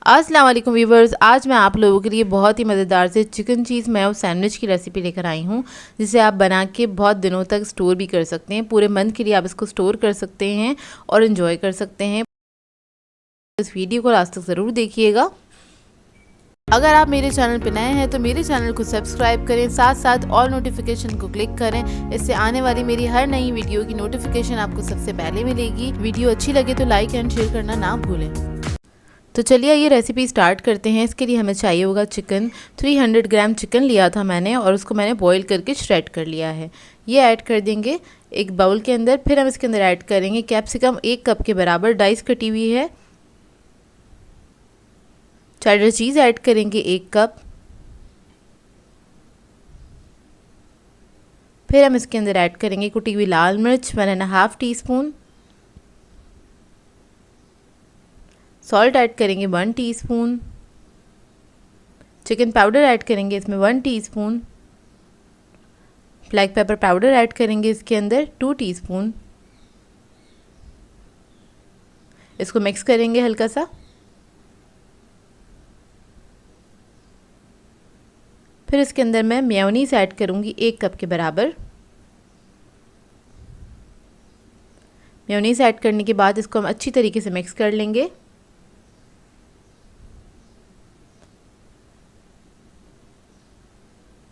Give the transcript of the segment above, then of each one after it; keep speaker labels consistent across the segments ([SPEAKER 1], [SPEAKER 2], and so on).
[SPEAKER 1] अस्सलाम वालेकुम व्यूवर्स, आज मैं आप लोगों के लिए बहुत ही मज़ेदार से चिकन चीज़ मेयो सैंडविच की रेसिपी लेकर आई हूँ, जिसे आप बना के बहुत दिनों तक स्टोर भी कर सकते हैं। पूरे मंथ के लिए आप इसको स्टोर कर सकते हैं और इन्जॉय कर सकते हैं। इस वीडियो को लास्ट तक ज़रूर देखिएगा। अगर आप मेरे चैनल पर नए हैं तो मेरे चैनल को सब्सक्राइब करें, साथ साथ ऑल नोटिफिकेशन को क्लिक करें। इससे आने वाली मेरी हर नई वीडियो की नोटिफिकेशन आपको सबसे पहले मिलेगी। वीडियो अच्छी लगे तो लाइक एंड शेयर करना ना भूलें। तो चलिए ये रेसिपी स्टार्ट करते हैं। इसके लिए हमें चाहिए होगा चिकन। 300 ग्राम चिकन लिया था मैंने और उसको मैंने बॉईल करके श्रेड कर लिया है। ये ऐड कर देंगे एक बाउल के अंदर। फिर हम इसके अंदर ऐड करेंगे कैप्सिकम 1 कप के बराबर डाइस कटी हुई है। चेडर चीज़ ऐड करेंगे 1 कप। फिर हम इसके अंदर ऐड करेंगे कुटी हुई लाल मिर्च 1.5 टीस्पून। सॉल्ट ऐड करेंगे 1 टीस्पून। चिकन पाउडर ऐड करेंगे इसमें 1 teaspoon. Black pepper powder add करेंगे इसके अंदर 2 टीस्पून। इसको मिक्स करेंगे हल्का सा। फिर इसके अंदर मैं मेयोनीज ऐड करूँगी 1 कप के बराबर। मेयोनीज ऐड करने के बाद इसको हम अच्छी तरीके से मिक्स कर लेंगे।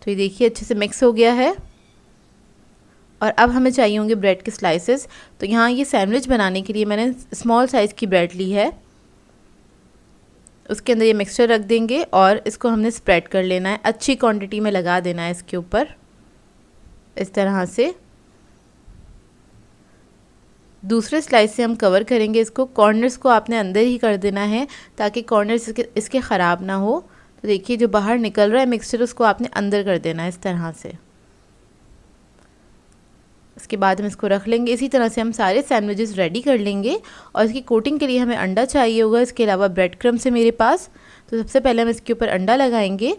[SPEAKER 1] तो ये देखिए अच्छे से मिक्स हो गया है। और अब हमें चाहिए होंगे ब्रेड के स्लाइसेस। तो यहाँ ये सैंडविच बनाने के लिए मैंने स्मॉल साइज़ की ब्रेड ली है। उसके अंदर ये मिक्सचर रख देंगे और इसको हमने स्प्रेड कर लेना है। अच्छी क्वांटिटी में लगा देना है इसके ऊपर इस तरह से। दूसरे स्लाइस से हम कवर करेंगे इसको। कॉर्नर्स को आपने अंदर ही कर देना है ताकि कॉर्नर्स इसके ख़राब ना हो। तो देखिए जो बाहर निकल रहा है मिक्सचर उसको आपने अंदर कर देना है इस तरह से। इसके बाद हम इसको रख लेंगे। इसी तरह से हम सारे सैंडविचेस रेडी कर लेंगे। और इसकी कोटिंग के लिए हमें अंडा चाहिए होगा। इसके अलावा ब्रेड क्रम्स है मेरे पास। तो सबसे पहले हम इसके ऊपर अंडा लगाएंगे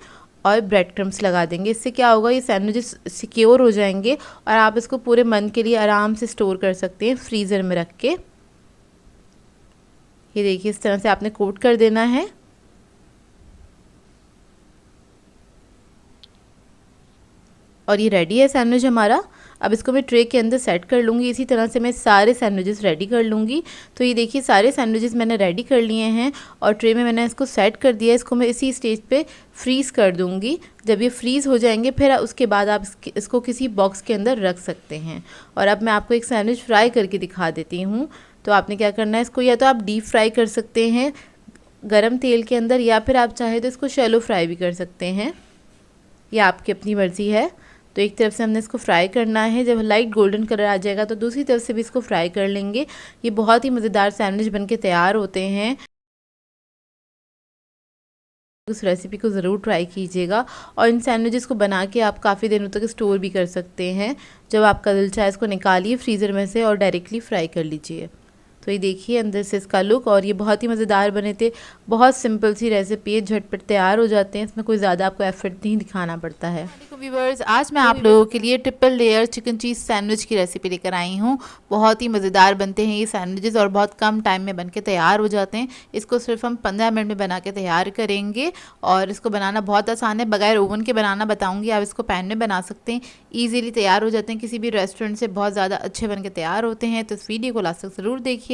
[SPEAKER 1] और ब्रेड क्रम्स लगा देंगे। इससे क्या होगा, ये सैंडविचेस सिक्योर हो जाएंगे और आप इसको पूरे मंथ के लिए आराम से स्टोर कर सकते हैं फ्रीज़र में रख के। ये देखिए इस तरह से आपने कोट कर देना है। और ये रेडी है सैंडविच हमारा। अब इसको मैं ट्रे के अंदर सेट कर लूँगी। इसी तरह से मैं सारे सैंडविचेस रेडी कर लूँगी। तो ये देखिए सारे सैंडविचेस मैंने रेडी कर लिए हैं और ट्रे में मैंने इसको सेट कर दिया है। इसको मैं इसी स्टेज पे फ्रीज़ कर दूँगी। जब ये फ्रीज़ हो जाएंगे फिर उसके बाद आप इसको किसी बॉक्स के अंदर रख सकते हैं। और अब मैं आपको एक सैंडविच फ्राई करके दिखा देती हूँ। तो आपने क्या करना है, इसको या तो आप डीप फ्राई कर सकते हैं गरम तेल के अंदर, या फिर आप चाहे तो इसको शैलो फ्राई भी कर सकते हैं। ये आपकी अपनी मर्ज़ी है। तो एक तरफ से हमने इसको फ्राई करना है। जब लाइट गोल्डन कलर आ जाएगा तो दूसरी तरफ से भी इसको फ्राई कर लेंगे। ये बहुत ही मज़ेदार सैंडविच बनके तैयार होते हैं। उस रेसिपी को ज़रूर ट्राई कीजिएगा। और इन सैंडविचेस को बना के आप काफ़ी दिनों तक स्टोर भी कर सकते हैं। जब आपका दिल चाहे इसको निकालिए फ्रीज़र में से और डायरेक्टली फ्राई कर लीजिए। तो ये देखिए अंदर से इसका लुक, और ये बहुत ही मज़ेदार बने थे। बहुत सिंपल सी रेसिपी है, झटपट तैयार हो जाते हैं। इसमें कोई ज़्यादा आपको एफर्ट नहीं दिखाना पड़ता है। व्यूवर्स, आज मैं आप लोगों के लिए ट्रिपल लेयर चिकन चीज़ सैंडविच की रेसिपी लेकर आई हूँ। बहुत ही मज़ेदार बनते हैं ये सैंडविचेस और बहुत कम टाइम में बन के तैयार हो जाते हैं। इसको सिर्फ हम 15 मिनट में बना के तैयार करेंगे और इसको बनाना बहुत आसान है। बगैर ओवन के बनाना बताऊँगी। आप इसको पैन में बना सकते हैं, ईजिली तैयार हो जाते हैं। किसी भी रेस्टोरेंट से बहुत ज़्यादा अच्छे बन के तैयार होते हैं। तो इस वीडियो को लास्ट तक ज़रूर देखिएगा।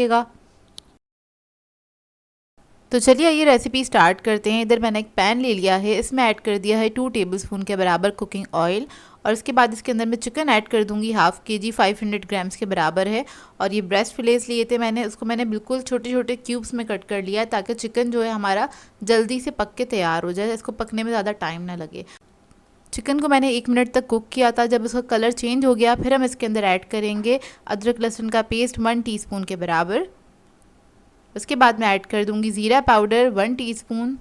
[SPEAKER 1] तो चलिए ये रेसिपी स्टार्ट करते हैं। इधर मैंने एक पैन ले लिया है। इसमें ऐड कर दिया है 2 टेबलस्पून के बराबर कुकिंग ऑयल। और इसके बाद इसके अंदर मैं चिकन ऐड कर दूंगी। हाफ़ kg 500 ग्राम्स के बराबर है। और ये ब्रेस्ट फिलेस लिए थे मैंने, उसको मैंने बिल्कुल छोटे छोटे क्यूब्स में कट कर लिया ताकि चिकन जो है हमारा जल्दी से पक के तैयार हो जाए, इसको पकने में ज़्यादा टाइम ना लगे। चिकन को मैंने 1 मिनट तक कुक किया था। जब उसका कलर चेंज हो गया फिर हम इसके अंदर ऐड करेंगे अदरक लहसुन का पेस्ट 1 टीस्पून के बराबर। उसके बाद मैं ऐड कर दूंगी ज़ीरा powder 1 teaspoon.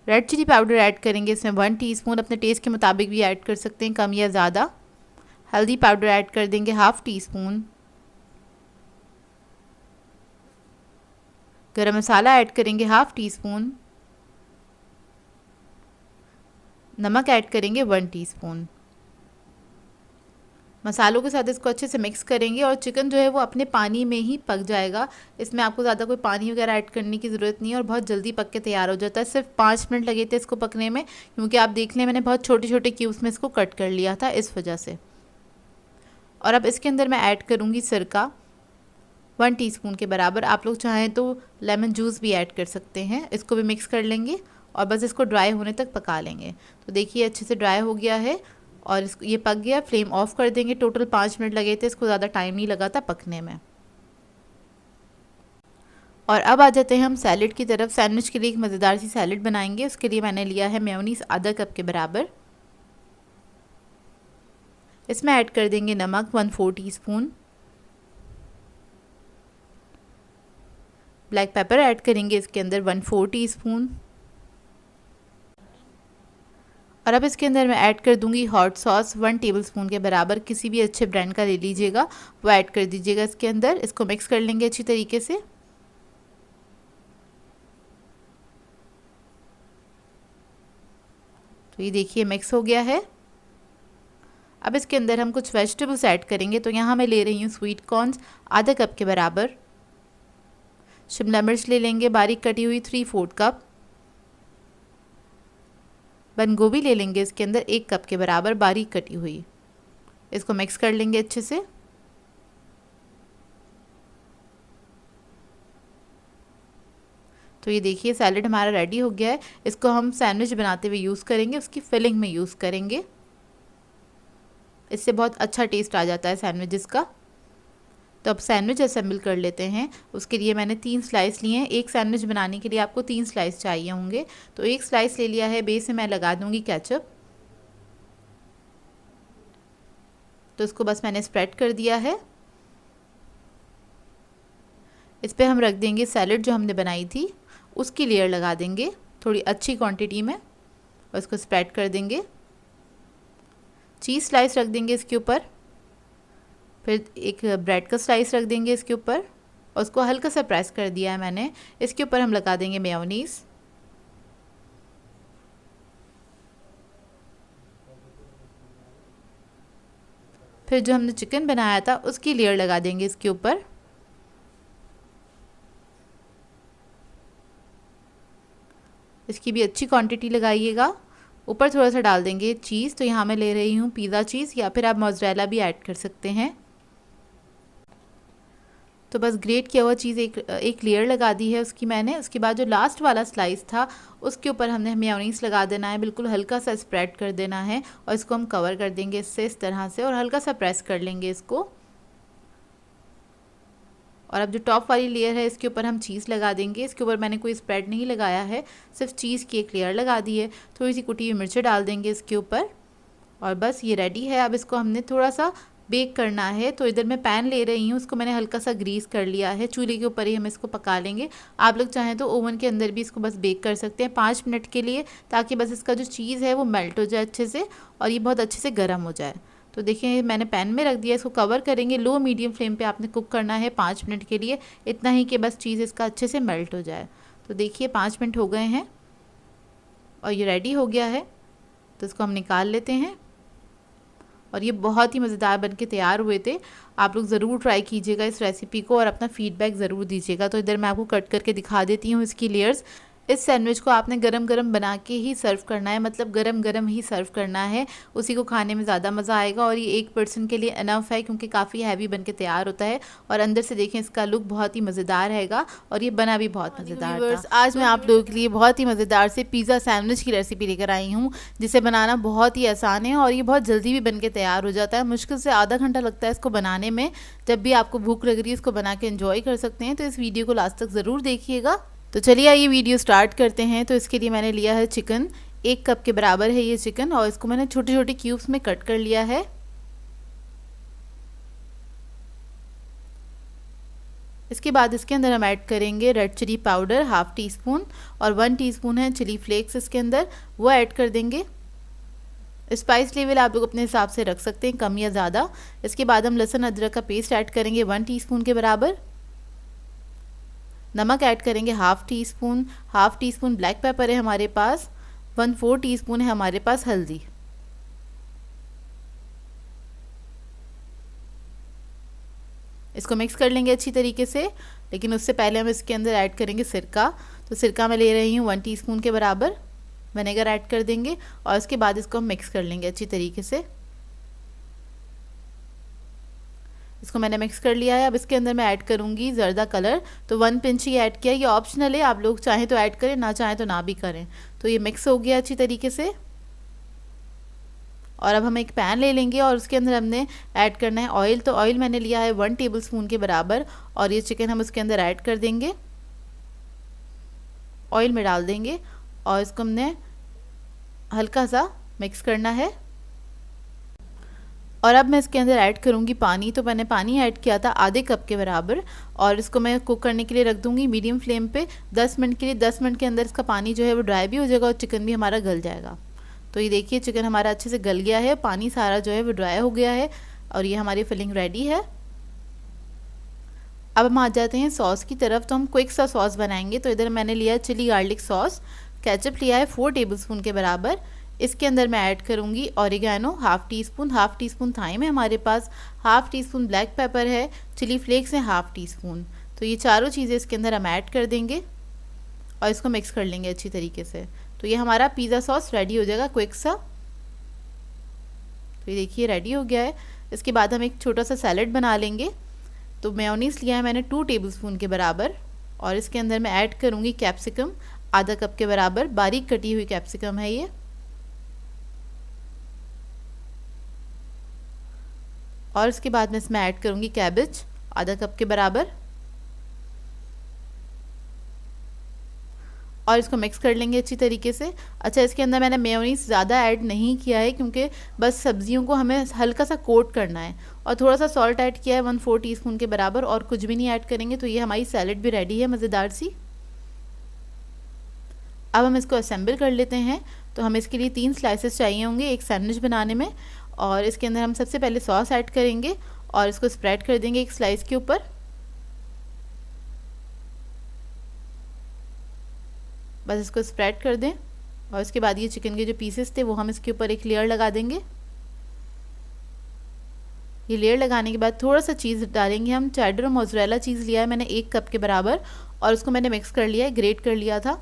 [SPEAKER 1] Red chilli powder add करेंगे इसमें 1 टीस्पून। अपने टेस्ट के मुताबिक भी ऐड कर सकते हैं, कम या ज़्यादा। हल्दी पाउडर ऐड कर देंगे 1/2 टीस्पून। गरम मसाला ऐड करेंगे 1/2 टीस्पून। नमक ऐड करेंगे 1 टीस्पून। मसालों के साथ इसको अच्छे से मिक्स करेंगे और चिकन जो है वो अपने पानी में ही पक जाएगा। इसमें आपको ज़्यादा कोई पानी वगैरह ऐड करने की ज़रूरत नहीं है और बहुत जल्दी पक के तैयार हो जाता है। सिर्फ 5 मिनट लगे थे इसको पकने में, क्योंकि आप देख लें मैंने बहुत छोटे छोटे क्यूब्स में इसको कट कर लिया था, इस वजह से। और अब इसके अंदर मैं ऐड करूँगी सिरका 1 टीस्पून के बराबर। आप लोग चाहें तो लेमन जूस भी ऐड कर सकते हैं। इसको भी मिक्स कर लेंगे और बस इसको ड्राई होने तक पका लेंगे। तो देखिए अच्छे से ड्राई हो गया है और इसको ये पक गया। फ्लेम ऑफ कर देंगे। टोटल 5 मिनट लगे थे, इसको ज़्यादा टाइम नहीं लगा था पकने में। और अब आ जाते हैं हम सैलेड की तरफ। सैंडविच के लिए एक मज़ेदार सी सैलेड बनाएंगे। उसके लिए मैंने लिया है मेयोनीज़ आधा कप के बराबर। इसमें ऐड कर देंगे नमक 1/4 टीस्पून। ब्लैक पेपर ऐड करेंगे इसके अंदर 1/4 टीस्पून। और अब इसके अंदर मैं ऐड कर दूंगी हॉट सॉस 1 टेबलस्पून के बराबर। किसी भी अच्छे ब्रांड का ले लीजिएगा, वो ऐड कर दीजिएगा इसके अंदर। इसको मिक्स कर लेंगे अच्छी तरीके से। तो ये देखिए मिक्स हो गया है। अब इसके अंदर हम कुछ वेजिटेबल्स ऐड करेंगे। तो यहाँ मैं ले रही हूँ स्वीट कॉर्न्स आधा कप के बराबर। शिमला मिर्च ले लेंगे बारीक कटी हुई 3/4 कप। बंद गोभी ले लेंगे इसके अंदर 1 कप के बराबर बारीक कटी हुई। इसको मिक्स कर लेंगे अच्छे से। तो ये देखिए सैलेड हमारा रेडी हो गया है। इसको हम सैंडविच बनाते हुए यूज़ करेंगे, उसकी फिलिंग में यूज़ करेंगे। इससे बहुत अच्छा टेस्ट आ जाता है सैंडविचेस का। तो अब सैंडविच असेंबल कर लेते हैं। उसके लिए मैंने 3 स्लाइस लिए हैं। एक सैंडविच बनाने के लिए आपको 3 स्लाइस चाहिए होंगे। तो एक स्लाइस ले लिया है। बेस में मैं लगा दूंगी केचप। तो इसको बस मैंने स्प्रेड कर दिया है। इस पर हम रख देंगे सैलेड जो हमने बनाई थी, उसकी लेयर लगा देंगे थोड़ी अच्छी क्वांटिटी में और इसको स्प्रेड कर देंगे। चीज़ स्लाइस रख देंगे इसके ऊपर। फिर एक ब्रेड का स्लाइस रख देंगे इसके ऊपर और उसको हल्का सा प्रेस कर दिया है मैंने। इसके ऊपर हम लगा देंगे मेयोनीज़। फिर जो हमने चिकन बनाया था उसकी लेयर लगा देंगे इसके ऊपर। इसकी भी अच्छी क्वांटिटी लगाइएगा। ऊपर थोड़ा सा डाल देंगे चीज़। तो यहाँ मैं ले रही हूँ पिज़्ज़ा चीज़, या फिर आप मोज़रेला भी ऐड कर सकते हैं। तो बस ग्रेट किया हुआ चीज़ एक लेयर लगा दी है उसकी मैंने। उसके बाद जो लास्ट वाला स्लाइस था उसके ऊपर हमने मेयोनीज़ लगा देना है। बिल्कुल हल्का सा स्प्रेड कर देना है और इसको हम कवर कर देंगे इससे, इस तरह से, और हल्का सा प्रेस कर लेंगे इसको। और अब जो टॉप वाली लेयर है इसके ऊपर हम चीज़ लगा देंगे। इसके ऊपर मैंने कोई स्प्रेड नहीं लगाया है, सिर्फ चीज़ की एक लेयर लगा दी है। थोड़ी सी कुटी हुई मिर्चें डाल देंगे इसके ऊपर और बस ये रेडी है। अब इसको हमने थोड़ा सा बेक करना है। तो इधर मैं पैन ले रही हूँ, उसको मैंने हल्का सा ग्रीस कर लिया है। चूल्हे के ऊपर ही हम इसको पका लेंगे। आप लोग चाहें तो ओवन के अंदर भी इसको बस बेक कर सकते हैं 5 मिनट के लिए, ताकि बस इसका जो चीज़ है वो मेल्ट हो जाए अच्छे से और ये बहुत अच्छे से गर्म हो जाए। तो देखिए मैंने पैन में रख दिया। इसको कवर करेंगे, लो मीडियम फ्लेम पे आपने कुक करना है 5 मिनट के लिए, इतना ही कि बस चीज़ इसका अच्छे से मेल्ट हो जाए। तो देखिए 5 मिनट हो गए हैं और ये रेडी हो गया है। तो इसको हम निकाल लेते हैं और ये बहुत ही मज़ेदार बन के तैयार हुए थे। आप लोग ज़रूर ट्राई कीजिएगा इस रेसिपी को और अपना फीडबैक ज़रूर दीजिएगा। तो इधर मैं आपको कट करके दिखा देती हूँ इसकी लेयर्स। इस सैंडविच को आपने गरम गरम बना के ही सर्व करना है, मतलब गरम गरम ही सर्व करना है, उसी को खाने में ज़्यादा मज़ा आएगा। और ये 1 पर्सन के लिए इनफ है, क्योंकि काफ़ी हैवी बन के तैयार होता है। और अंदर से देखें इसका लुक बहुत ही मज़ेदार रहेगा और ये बना भी बहुत मज़ेदार था। आज मैं आप लोगों के लिए बहुत ही मज़ेदार से पिज़्ज़ा सैंडविच की रेसिपी लेकर आई हूँ, जिसे बनाना बहुत ही आसान है और ये बहुत जल्दी भी बन के तैयार हो जाता है। मुश्किल से आधा घंटा लगता है इसको बनाने में। जब भी आपको भूख लग रही है इसको बना के एंजॉय कर सकते हैं। तो इस वीडियो को लास्ट तक ज़रूर देखिएगा। तो चलिए आइए वीडियो स्टार्ट करते हैं। तो इसके लिए मैंने लिया है चिकन, 1 कप के बराबर है ये चिकन, और इसको मैंने छोटे छोटे क्यूब्स में कट कर लिया है। इसके बाद इसके अंदर हम ऐड करेंगे रेड चिली पाउडर 1/2 टीस्पून और 1 टीस्पून है चिली फ्लेक्स इसके अंदर, वो ऐड कर देंगे। स्पाइस लेवल आप लोग अपने हिसाब से रख सकते हैं, कम या ज़्यादा। इसके बाद हम लहसुन अदरक का पेस्ट ऐड करेंगे 1 टीस्पून के बराबर। नमक ऐड करेंगे 1/2 टीस्पून। 1/2 टीस्पून ब्लैक पेपर है हमारे पास। 1/4 टीस्पून है हमारे पास हल्दी। इसको मिक्स कर लेंगे अच्छी तरीके से, लेकिन उससे पहले हम इसके अंदर ऐड करेंगे सिरका। तो सिरका मैं ले रही हूँ 1 टीस्पून के बराबर। विनेगर ऐड कर देंगे और उसके बाद इसको हम मिक्स कर लेंगे अच्छी तरीके से। इसको मैंने मिक्स कर लिया है। अब इसके अंदर मैं ऐड करूँगी ज़र्दा कलर। तो 1 पिंच ही ऐड किया, ये ऑप्शनल है, आप लोग चाहें तो ऐड करें, ना चाहें तो ना भी करें। तो ये मिक्स हो गया अच्छी तरीके से। और अब हम एक पैन ले लेंगे और उसके अंदर हमने ऐड करना है ऑयल। तो ऑयल मैंने लिया है 1 टेबलस्पून के बराबर और ये चिकन हम उसके अंदर ऐड कर देंगे, ऑयल में डाल देंगे और इसको हमने हल्का सा मिक्स करना है। और अब मैं इसके अंदर ऐड करूँगी पानी। तो मैंने पानी ऐड किया था आधे कप के बराबर और इसको मैं कुक करने के लिए रख दूँगी मीडियम फ्लेम पे 10 मिनट के लिए। 10 मिनट के अंदर इसका पानी जो है वो ड्राई भी हो जाएगा और चिकन भी हमारा गल जाएगा। तो ये देखिए चिकन हमारा अच्छे से गल गया है, पानी सारा जो है वो ड्राई हो गया है और ये हमारी फिलिंग रेडी है। अब हम आ जाते हैं सॉस की तरफ। तो हम क्विक सा सॉस बनाएंगे। तो इधर मैंने लिया चिली गार्लिक सॉस। केचप लिया है 4 टेबलस्पून के बराबर। इसके अंदर मैं ऐड करूँगी oregano half teaspoon thyme है हमारे पास, half teaspoon black pepper है, चिली फ्लेक्स है हाफ़ टी स्पून। तो ये चारों चीज़ें इसके अंदर हम ऐड कर देंगे और इसको मिक्स कर लेंगे अच्छी तरीके से। तो ये हमारा पिज़्ज़ा सॉस रेडी हो जाएगा क्विक सा। तो ये देखिए रेडी हो गया है। इसके बाद हम एक छोटा सा सैलेड बना लेंगे। तो मेयोनीज़ लिया है मैंने 2 टेबलस्पून के बराबर और इसके अंदर मैं ऐड करूँगी कैप्सिकम आधा कप के बराबर, बारीक कटी हुई कैप्सिकम है ये। और इसके बाद मैं इसमें ऐड करूँगी कैबेज आधा कप के बराबर और इसको मिक्स कर लेंगे अच्छी तरीके से। अच्छा, इसके अंदर मैंने मेयोनीज़ ज़्यादा ऐड नहीं किया है क्योंकि बस सब्जियों को हमें हल्का सा कोट करना है। और थोड़ा सा सॉल्ट ऐड किया है 1/4 टीस्पून के बराबर और कुछ भी नहीं ऐड करेंगे। तो ये हमारी सैलेड भी रेडी है मज़ेदार सी। अब हम इसको असेंबल कर लेते हैं। तो हमें इसके लिए 3 स्लाइसेस चाहिए होंगे एक सैंडविच बनाने में। और इसके अंदर हम सबसे पहले सॉस ऐड करेंगे और इसको स्प्रेड कर देंगे एक स्लाइस के ऊपर। बस इसको स्प्रेड कर दें और इसके बाद ये चिकन के जो पीसेस थे वो हम इसके ऊपर एक लेयर लगा देंगे। ये लेयर लगाने के बाद थोड़ा सा चीज़ डालेंगे हम। चेडर और मोज़रेला चीज़ लिया है मैंने 1 कप के बराबर और उसको मैंने मिक्स कर लिया है, ग्रेट कर लिया था।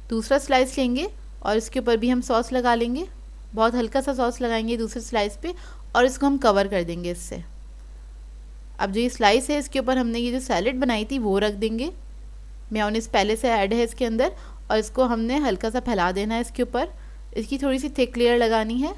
[SPEAKER 1] दूसरा स्लाइस लेंगे और इसके ऊपर भी हम सॉस लगा लेंगे, बहुत हल्का सा सॉस लगाएंगे दूसरे स्लाइस पे और इसको हम कवर कर देंगे इससे। अब जो ये स्लाइस है इसके ऊपर हमने ये जो सैलेड बनाई थी वो रख देंगे। मेयोनीज़ पहले से ऐड है इसके अंदर और इसको हमने हल्का सा फैला देना है इसके ऊपर। इसकी थोड़ी सी थिक लेयर लगानी है,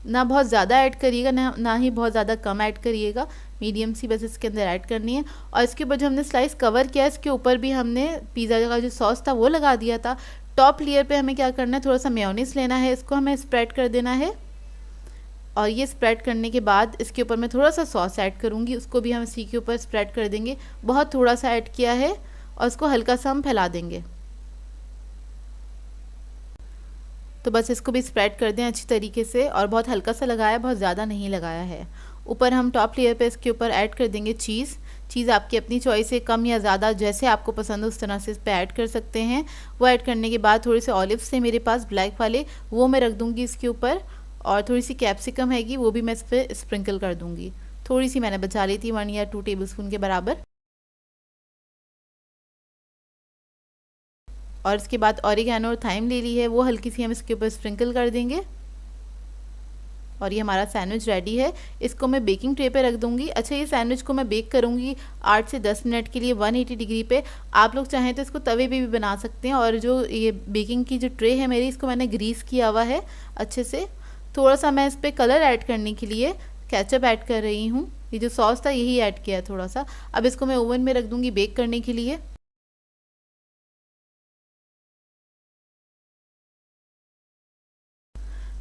[SPEAKER 1] ना बहुत ज़्यादा ऐड करिएगा ना ही बहुत ज़्यादा कम ऐड करिएगा, मीडियम सी बस इसके अंदर ऐड करनी है। और इसके ऊपर जो हमने स्लाइस कवर किया इसके ऊपर भी हमने पिज़्ज़ा का जो सॉस था वो लगा दिया था। टॉप लेयर पे हमें क्या करना है, थोड़ा सा मेयोनीज़ लेना है, इसको हमें स्प्रेड कर देना है और ये स्प्रेड करने के बाद इसके ऊपर मैं थोड़ा सा सॉस ऐड करूँगी, उसको भी हम इसी के ऊपर स्प्रेड कर देंगे। बहुत थोड़ा सा ऐड किया है और इसको हल्का सा हम फैला देंगे। तो बस इसको भी स्प्रेड कर दें अच्छी तरीके से और बहुत हल्का सा लगाया, बहुत ज़्यादा नहीं लगाया है। ऊपर हम टॉप लेयर पे इसके ऊपर ऐड कर देंगे चीज़ आपकी अपनी चॉइस है, कम या ज़्यादा जैसे आपको पसंद हो उस तरह से इस पर ऐड कर सकते हैं। वो ऐड करने के बाद थोड़े से ऑलिव्स थे मेरे पास ब्लैक वाले, वो मैं रख दूँगी इसके ऊपर और थोड़ी सी कैप्सिकम हैगी वो भी मैं इस पर स्प्रिंकल कर दूँगी। थोड़ी सी मैंने बचा ली थी 1 या 2 टेबलस्पून के बराबर। और इसके बाद ऑरिगेनो और थाइम ले ली है वो हल्की सी हम इसके ऊपर स्प्रिंकल कर देंगे और ये हमारा सैंडविच रेडी है। इसको मैं बेकिंग ट्रे पे रख दूँगी। अच्छा, ये सैंडविच को मैं बेक करूँगी 8 से 10 मिनट के लिए 180 डिग्री पे। आप लोग चाहें तो इसको तवे पे भी बना सकते हैं। और जो ये बेकिंग की जो ट्रे है मेरी, इसको मैंने ग्रीस किया हुआ है अच्छे से। थोड़ा सा मैं इस पर कलर ऐड करने के लिए केचप ऐड कर रही हूँ, ये जो सॉस था यही ऐड किया है थोड़ा सा। अब इसको मैं ओवन में रख दूँगी बेक करने के लिए।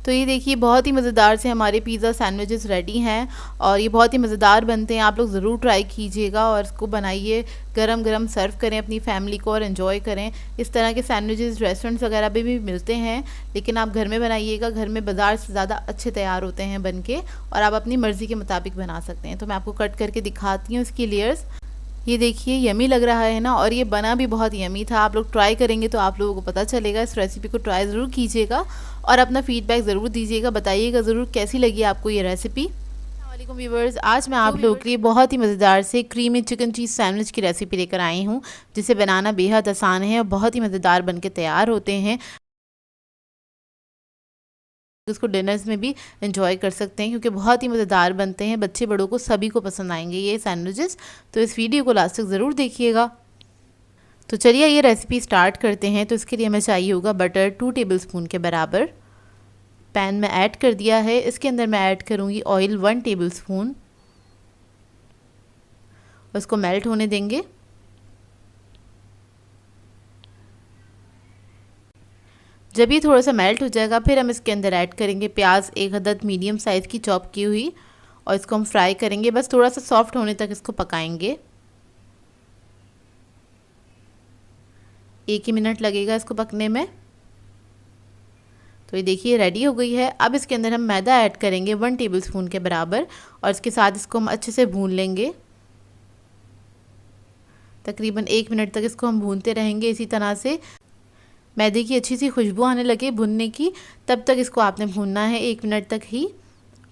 [SPEAKER 1] तो ये देखिए बहुत ही मज़ेदार से हमारे पिज़्ज़ा सैंडविचेस रेडी हैं और ये बहुत ही मज़ेदार बनते हैं। आप लोग ज़रूर ट्राई कीजिएगा और इसको बनाइए, गरम गरम सर्व करें अपनी फैमिली को और एंजॉय करें। इस तरह के सैंडविचेस रेस्टोरेंट्स वगैरह पे भी मिलते हैं, लेकिन आप घर में बनाइएगा, घर में बाज़ार से ज़्यादा अच्छे तैयार होते हैं बन के और आप अपनी मर्ज़ी के मुताबिक बना सकते हैं। तो मैं आपको कट करके दिखाती हूँ इसकी लेयर्स। ये देखिए यमी लग रहा है ना, और ये बना भी बहुत यमी था। आप लोग ट्राई करेंगे तो आप लोगों को पता चलेगा। इस रेसिपी को ट्राई ज़रूर कीजिएगा और अपना फीडबैक ज़रूर दीजिएगा, बताइएगा ज़रूर कैसी लगी आपको ये रेसिपी। वालेकुम व्यूवर्स, आज मैं आप लोगों के लिए बहुत ही मज़ेदार से क्रीमी चिकन चीज़ सैंडविच की रेसिपी लेकर आई हूँ, जिसे बनाना बेहद आसान है और बहुत ही मज़ेदार बनके तैयार होते हैं। इसको डिनर्स में भी एंजॉय कर सकते हैं क्योंकि बहुत ही मज़ेदार बनते हैं। बच्चे बड़ों को सभी को पसंद आएंगे ये सैंडविचेस। तो इस वीडियो को लास्ट तक ज़रूर देखिएगा। तो चलिए ये रेसिपी स्टार्ट करते हैं। तो इसके लिए हमें चाहिए होगा बटर 2 टेबलस्पून के बराबर। पैन में ऐड कर दिया है। इसके अंदर मैं ऐड करूँगी ऑयल 1 टेबलस्पून। उसको मेल्ट होने देंगे। जब ये थोड़ा सा मेल्ट हो जाएगा फिर हम इसके अंदर ऐड करेंगे प्याज 1 अदद मीडियम साइज़ की चॉप की हुई, और इसको हम फ्राई करेंगे। बस थोड़ा सा सॉफ्ट होने तक इसको पकाएंगे। 1 ही मिनट लगेगा इसको पकने में। तो ये देखिए रेडी हो गई है। अब इसके अंदर हम मैदा ऐड करेंगे 1 टेबलस्पून के बराबर, और इसके साथ इसको हम अच्छे से भून लेंगे। तकरीबन 1 मिनट तक इसको हम भूनते रहेंगे इसी तरह से। मैदे की अच्छी सी खुशबू आने लगे भुनने की, तब तक इसको आपने भूनना है 1 मिनट तक ही।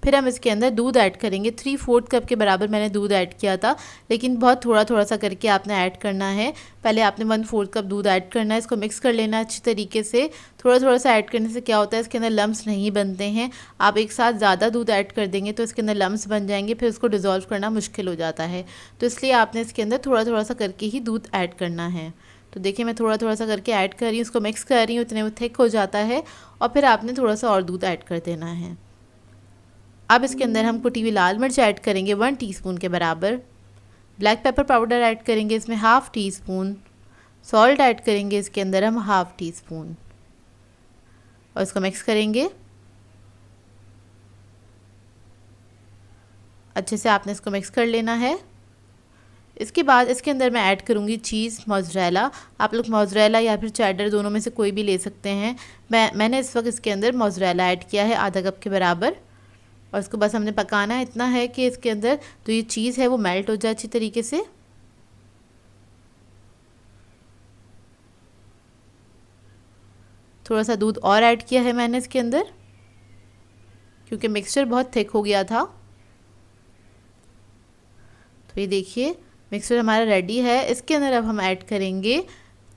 [SPEAKER 1] फिर हम इसके अंदर दूध ऐड करेंगे। 3/4 कप के बराबर मैंने दूध ऐड किया था, लेकिन बहुत थोड़ा थोड़ा सा करके आपने ऐड करना है। पहले आपने 1/4 कप दूध ऐड करना है। इसको मिक्स कर लेना है अच्छी तरीके से। थोड़ा थोड़ा सा ऐड करने से क्या होता है, इसके अंदर लम्स नहीं बनते हैं। आप एक साथ ज़्यादा दूध ऐड कर देंगे तो इसके अंदर लम्स बन जाएंगे, फिर उसको डिज़ोल्व करना मुश्किल हो जाता है। तो इसलिए आपने इसके अंदर थोड़ा थोड़ा सा करके ही दूध ऐड करना है। तो देखिए मैं थोड़ा थोड़ा सा करके ऐड कर रही हूँ, उसको मिक्स कर रही हूँ, इतने वो थिक हो जाता है, और फिर आपने थोड़ा सा और दूध ऐड कर देना है। अब इसके अंदर हम कुटी हुई लाल मिर्च ऐड करेंगे 1 टीस्पून के बराबर। ब्लैक पेपर पाउडर ऐड करेंगे इसमें 1/2 टीस्पून। सॉल्ट ऐड करेंगे इसके अंदर हम 1/2 टीस्पून, और इसको मिक्स करेंगे अच्छे से। आपने इसको मिक्स कर लेना है। इसके बाद इसके अंदर मैं ऐड करूँगी चीज़ मोज़रेला। आप लोग मोज़रेला या फिर चेडर दोनों में से कोई भी ले सकते हैं। मैंने इस वक्त इसके अंदर मोज़रेला ऐड किया है आधा कप के बराबर, और इसको बस हमने पकाना है। इतना है कि इसके अंदर जो ये चीज़ है वो मेल्ट हो जाए अच्छी तरीके से। थोड़ा सा दूध और ऐड किया है मैंने इसके अंदर, क्योंकि मिक्सचर बहुत थिक हो गया था। तो ये देखिए मिक्सचर हमारा रेडी है। इसके अंदर अब हम ऐड करेंगे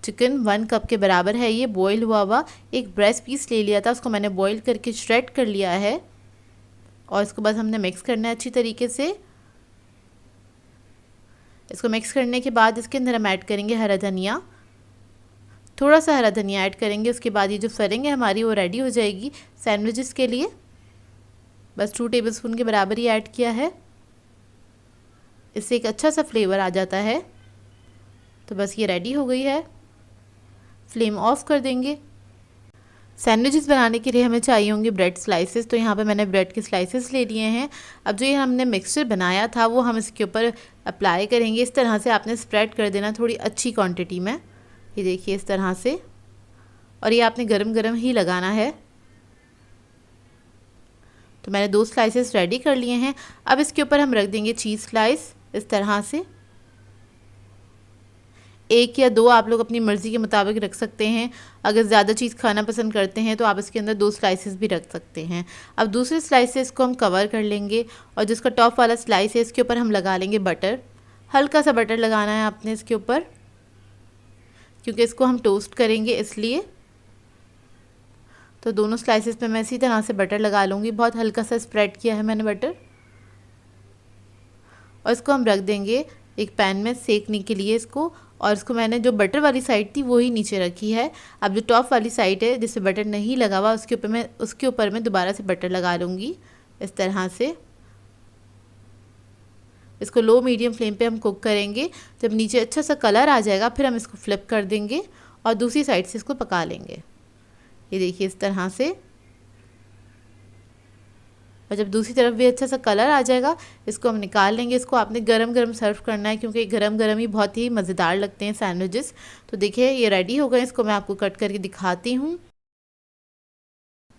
[SPEAKER 1] चिकन 1 कप के बराबर है। ये बॉयल हुआ हुआ एक ब्रेस्ट पीस ले लिया था, उसको मैंने बॉयल करके श्रेड कर लिया है, और इसको बस हमने मिक्स करना है अच्छी तरीके से। इसको मिक्स करने के बाद इसके अंदर हम ऐड करेंगे हरा धनिया। थोड़ा सा हरा धनिया ऐड करेंगे। उसके बाद ये जो फिलिंग है हमारी वो रेडी हो जाएगी सैंडविचेस के लिए। बस 2 टेबलस्पून के बराबर ही ऐड किया है, इससे एक अच्छा सा फ्लेवर आ जाता है। तो बस ये रेडी हो गई है। फ्लेम ऑफ कर देंगे। सैंडविचेस बनाने के लिए हमें चाहिए होंगे ब्रेड स्लाइसेस। तो यहाँ पे मैंने ब्रेड के स्लाइसेस ले लिए हैं। अब जो ये हमने मिक्सचर बनाया था वो हम इसके ऊपर अप्लाई करेंगे। इस तरह से आपने स्प्रेड कर देना थोड़ी अच्छी क्वांटिटी में। ये देखिए इस तरह से, और ये आपने गरम गरम ही लगाना है। तो मैंने 2 स्लाइसेस रेडी कर लिए हैं। अब इसके ऊपर हम रख देंगे चीज़ स्लाइस इस तरह से। 1 या 2 आप लोग अपनी मर्ज़ी के मुताबिक रख सकते हैं। अगर ज़्यादा चीज़ खाना पसंद करते हैं तो आप इसके अंदर 2 स्लाइसेस भी रख सकते हैं। अब दूसरे स्लाइसेस को हम कवर कर लेंगे, और जिसका टॉप वाला स्लाइस है इसके ऊपर हम लगा लेंगे बटर। हल्का सा बटर लगाना है आपने इसके ऊपर, क्योंकि इसको हम टोस्ट करेंगे इसलिए। तो दोनों स्लाइसेस पे मैं इसी तरह से बटर लगा लूँगी। बहुत हल्का सा स्प्रेड किया है मैंने बटर, और इसको हम रख देंगे एक पैन में सेकने के लिए इसको। और इसको मैंने जो बटर वाली साइड थी वो ही नीचे रखी है। अब जो टॉप वाली साइड है जिससे बटर नहीं लगा हुआ उसके ऊपर मैं दोबारा से बटर लगा लूँगी इस तरह से। इसको लो मीडियम फ्लेम पे हम कुक करेंगे। जब नीचे अच्छा सा कलर आ जाएगा फिर हम इसको फ्लिप कर देंगे और दूसरी साइड से इसको पका लेंगे। ये देखिए इस तरह से। और जब दूसरी तरफ भी अच्छा सा कलर आ जाएगा इसको हम निकाल लेंगे। इसको आपने गरम गरम सर्व करना है, क्योंकि गरम गरम ही बहुत ही मज़ेदार लगते हैं सैंडविचेस। तो देखिए ये रेडी हो गए। इसको मैं आपको कट करके दिखाती हूँ।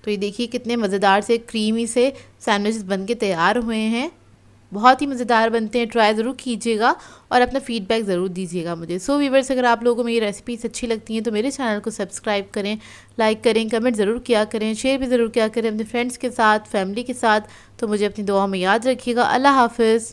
[SPEAKER 1] तो ये देखिए कितने मज़ेदार से क्रीमी से सैंडविचेस बन के तैयार हुए हैं। बहुत ही मज़ेदार बनते हैं। ट्राई ज़रूर कीजिएगा और अपना फीडबैक ज़रूर दीजिएगा मुझे। सो व्यूअर्स, अगर आप लोगों को मेरी रेसिपीज़ अच्छी लगती हैं तो मेरे चैनल को सब्सक्राइब करें, लाइक करें, कमेंट ज़रूर किया करें, शेयर भी ज़रूर किया करें अपने फ्रेंड्स के साथ, फैमिली के साथ। तो मुझे अपनी दुआओं में याद रखिएगा। अल्लाह हाफ़िज़।